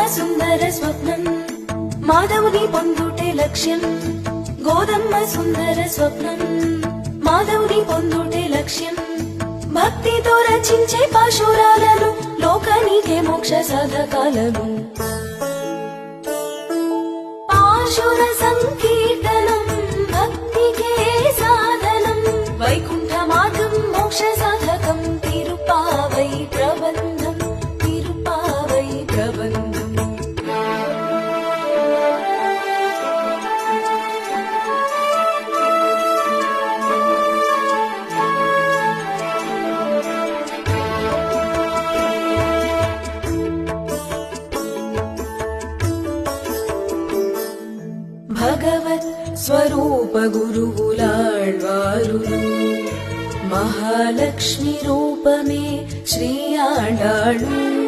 సుందర స్వప్నం మాధవుని పొందుటే లక్ష్యం గోదమ్మ సుందర స్వప్నం మాధవుని పొందుటే లక్ష్యం భక్తితో రచించే పాశురాలను లోకానికే మోక్ష సాధకాలను పాశుర సంకీర్తనం భక్తికే సాధనం వైకుంఠ మార్గం మోక్ష సాధకం తిరుపావై ప్రబంధం తిరుపావై ప్రబంధం భగవత్ స్వరూప గురువులాళ్వారులు మహాలక్ష్మి రూపమే శ్రీ ఆండాళు